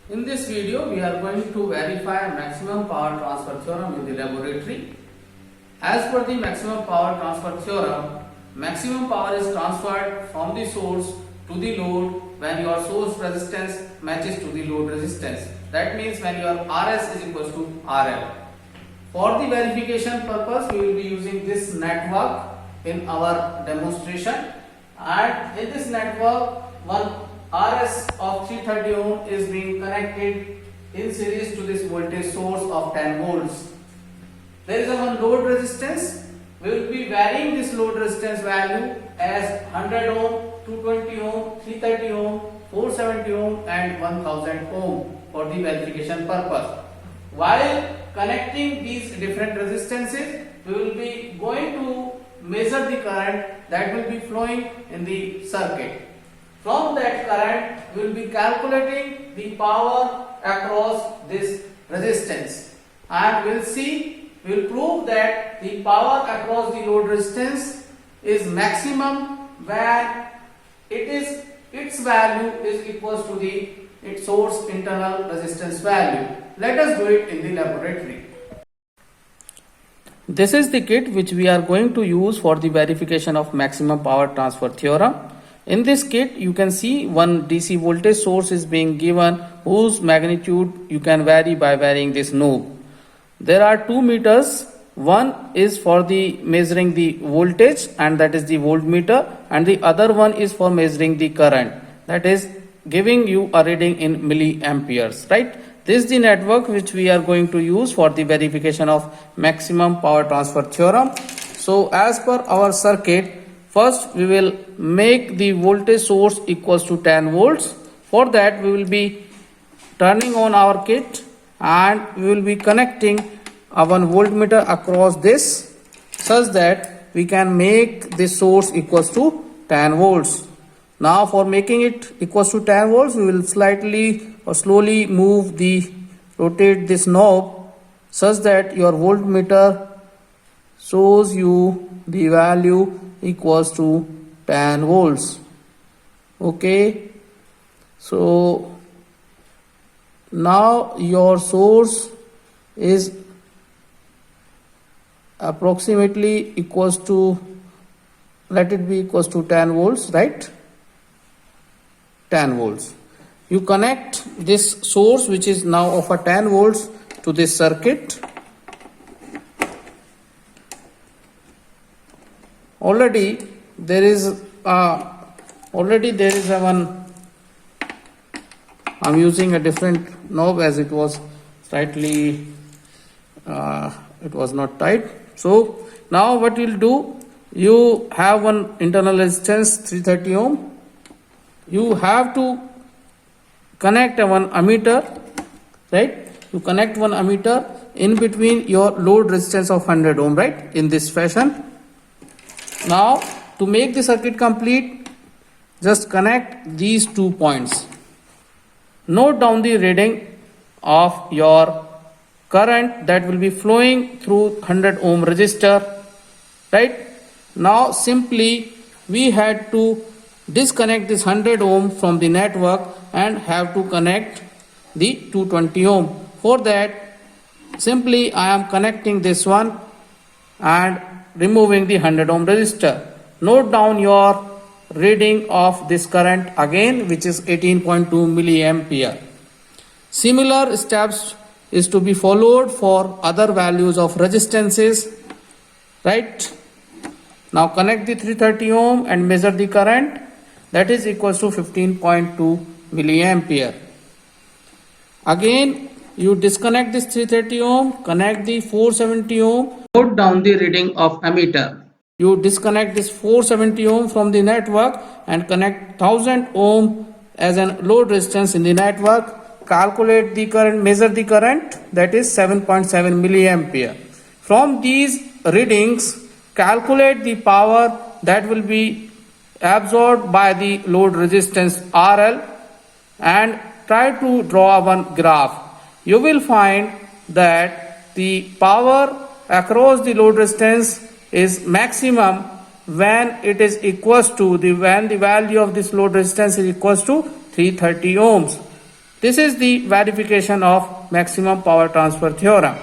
In this video, we are going to verify maximum power transfer theorem in the laboratory. As per the maximum power transfer theorem, maximum power is transferred from the source to the load when your source resistance matches to the load resistance. That means when your Rs is equal to RL. For the verification purpose, we will be using this network in our demonstration, and in this network, one Rs of 330 ohm is being connected in series to this voltage source of 10 volts. There is a one load resistance. We will be varying this load resistance value as 100 ohm, 220 ohm, 330 ohm, 470 ohm and 1000 ohm for the verification purpose. While connecting these different resistances, we will be going to measure the current that will be flowing in the circuit. From that current, we will be calculating the power across this resistance, and we will prove that the power across the load resistance is maximum when its value is equal to its source internal resistance value. Let us do it in the laboratory. This is the kit which we are going to use for the verification of maximum power transfer theorem. In this kit, you can see one DC voltage source is being given whose magnitude you can vary by varying this knob. There are two meters. One is for the measuring the voltage, and that is the voltmeter, and the other one is for measuring the current, that is giving you a reading in milliamperes, right? This is the network which we are going to use for the verification of maximum power transfer theorem. So as per our circuit, first we will make the voltage source equals to 10 volts. For that, we will be turning on our kit and we will be connecting a 1 voltmeter across this such that we can make this source equals to 10 volts. Now for making it equals to 10 volts, we will slightly or slowly rotate this knob such that your voltmeter shows you the value equals to 10 volts. Okay, so now your source is approximately equals to, let it be equals to 10 volts, right? 10 volts. You connect this source which is now of a 10 volts to this circuit. Already there is a one. I'm using a different knob as it was slightly it was not tight. So now what you'll do, you have one internal resistance 330 ohm. You have to connect one ammeter, right? You connect one ammeter in between your load resistance of 100 ohm, right? In this fashion. Now to make the circuit complete, just connect these 2 points. Note down the reading of your current that will be flowing through 100 ohm resistor, right? Now simply we had to disconnect this 100 ohm from the network and have to connect the 220 ohm. For that, simply I am connecting this one and removing the 100 ohm resistor. Note down your reading of this current again, which is 18.2 milliampere. Similar steps is to be followed for other values of resistances, right? Now connect the 330 ohm and measure the current, that is equals to 15.2 milliampere. Again, you disconnect this 330 ohm, connect the 470 ohm, note down the reading of ammeter. You disconnect this 470 ohm from the network and connect 1000 ohm as a load resistance in the network. Calculate the current, measure the current, that is 7.7 milliampere. From these readings, calculate the power that will be absorbed by the load resistance RL and try to draw one graph. You will find that the power across the load resistance is maximum when it is equals to when the value of this load resistance is equals to 330 ohms. This is the verification of maximum power transfer theorem.